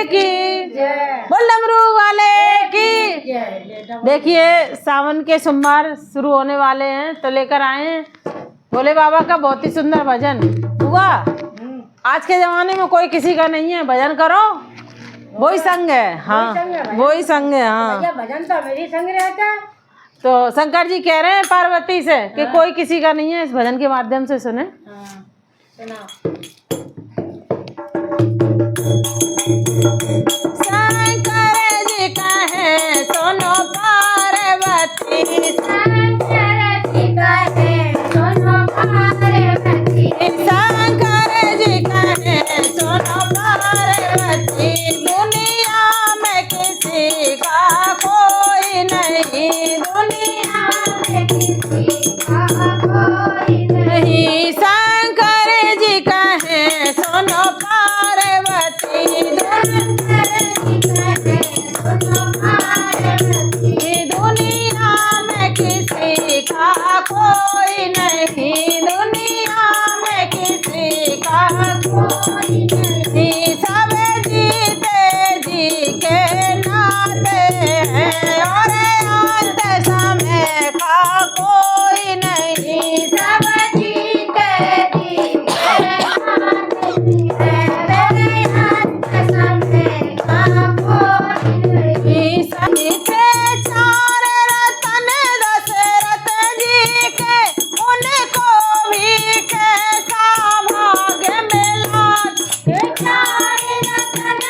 की, बोल डमरू वाले की। देखिए सावन के सोमवार शुरू होने वाले हैं तो लेकर आए हैं भोले बाबा का बहुत ही सुंदर भजन। हुआ आज के जमाने में कोई किसी का नहीं है, भजन करो वही संग है। हाँ वही संग है। हाँ भजन तो मेरी संग रहता है। तो शंकर जी कह रहे हैं पार्वती से कि कोई किसी का नहीं है, इस भजन के माध्यम से सुने। शंकर जी का है सोनो पार्वती, शंकर जी का है सोनो पार्वती, शंकर जी का है सोनो पार्वती। दुनिया में किसी का कोई नहीं, दुनिया में किसी का कोई नहीं। शंकर जी का है सोनो पार्वती, दुनिया में किसी का कोई नहीं, दुनिया में किसी का कोई नहीं। सब जीते जी के नाते हैं और अंत समय का कोई नहीं। सब जीते जी के नाते हैं, अंत समय का कोई नहीं। थे चार रतन दशरथ जी के, उनको भी कैसा भाग्य मिला। चार रतन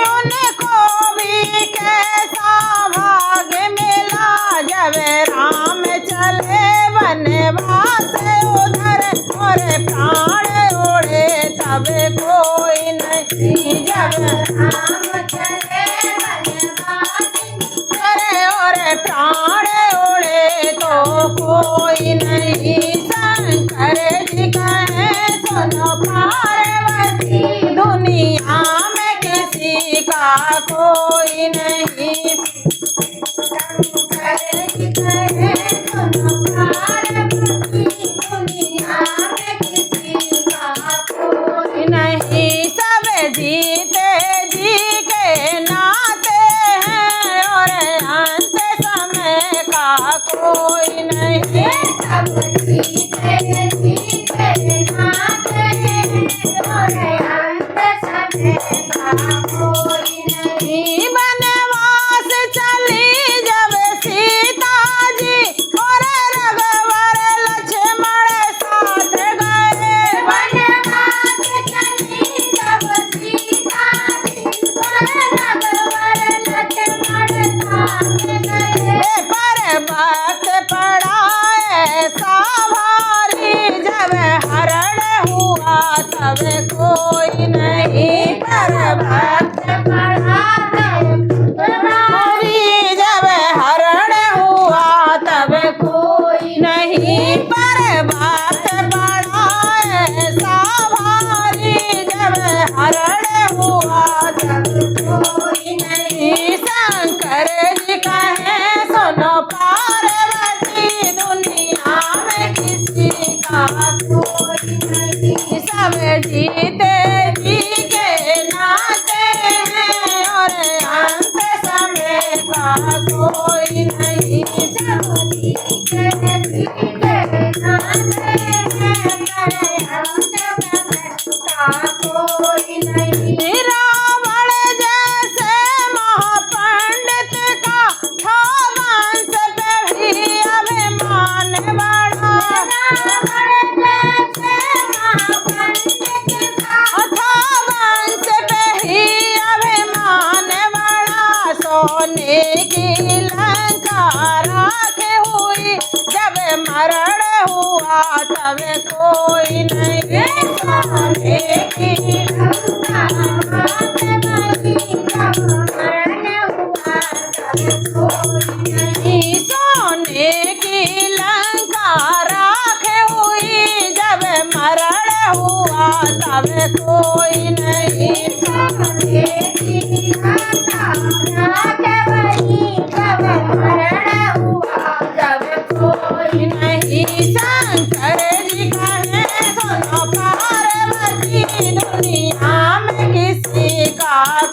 उनको भी कैसा भाग्य मिला। जब राम चले वनवास उधर और प्राण उड़े तब कोई नहीं। जब राम चले वनवास अरे और प्राण उड़े तो कोई नहीं। शंकर जी का है सोनो पार्वती, दुनिया में किसी का कोई नहीं। शंकर जी का है सोनो पार्वती, दुनिया में किसी का कोई नहीं। सब जीते जी के नाते हैं और अंत समय का कोई नहीं। सब जीते जी के नाते हैं और अंत समय का कोई नहीं। वनवास चली जब सीता जी और रघुवर लक्ष्मण साथ गए। वनवास चली जब सीता जी और रघुवर लक्ष्मण साथ गए। पर्वत पड़ा ऐसा भारी, जब हरण हुआ तब कोई नहीं। पर्वत पढ़ा भारी, जब हरण हुआ तब कोई नहीं। पर्वत पड़ा ऐसा भारी, जब हरण हुआ तब कोई नहीं। शंकर जी का है सोनो पार्वती, दुनिया में किसी का कोई नहीं। सब जीते जी के नाते हैं और अंत समय का कोई नहीं। सब जीते जी के नाते हैं और अंत समय का कोई नहीं। रावण जैसे महापंडित का था वंश पे भी अभिमान बड़ा। था वंश पे ही अभिमान बड़ा। सोने की लंका राखे हुई, जब मरण हुआ तब कोई नहीं। सोने की लंका राखे हुई, जब मरण हुआ तब कोई नहीं। सोने की लंका राखे हुई, जब मरण हुआ तब कोई नहीं। सोने की लंका राखे हुई, जब मरण हुआ तब कोई नहीं। शंकर जी का है सोनो पार्वती, दुनिया में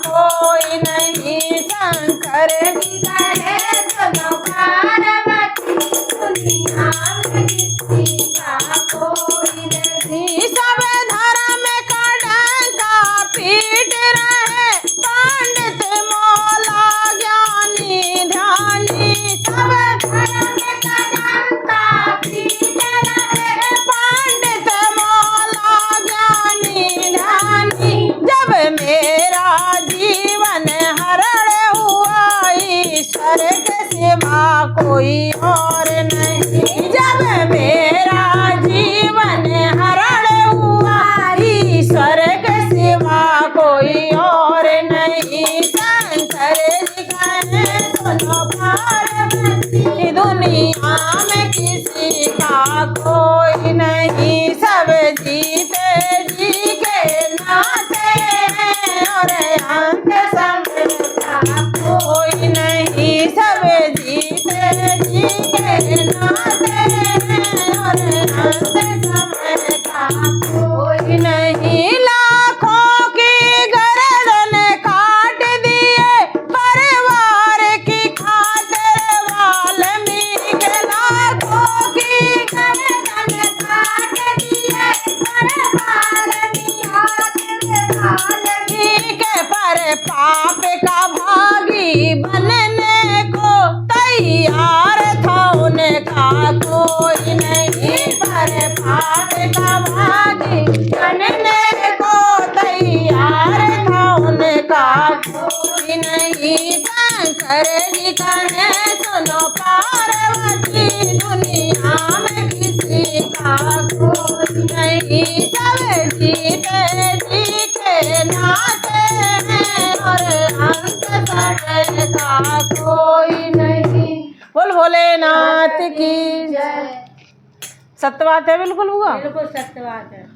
कोई नहीं, शंकर जी कहे सुनो पार्वती, दुनिया में किसी का कोई नहीं। सब धर्म का डंका पीट रहे, पंडित मौला ज्ञानी ध्यानी। सब धर्म का डंका पीट रहे, पंडित मौला ज्ञानी ध्यानी। जब मेरा जीवन हरण हुआ, ईश्वर के सिवा कोई और नहीं। जब मेरा जीवन हरण हुआ, ईश्वर के सिवा कोई और नहीं। शंकर जी कहे सुनो पार्वती, दुनिया में किसी का कोई नहीं। सब जीते जी के नाते हैं, और अंत समय का कोई नहीं। सब जीते जी के नाते हैं, और अंत समय का कोई नहीं। लाखों की गर्दन काट दिए, परिवार की खातिर वाल्मीकि। लाखों की गर्दन काट दिए, परिवार की खातिर वाल्मीकि। पर पाप का भागी बनने को तैयार था उनका कोई नहीं। पर पाप का भागी बनने को तैयार था उनका कोई नहीं। शंकर जी कहे सुनो पार्वती, दुनिया में किसी का कोई नहीं। सब जीते जी के नाते हैं, और अंत समय का कोई नहीं। बोल भोलेनाथ की जय। सत्य बात है, बिल्कुल हुआ। बिल्कुल सत्य बात है।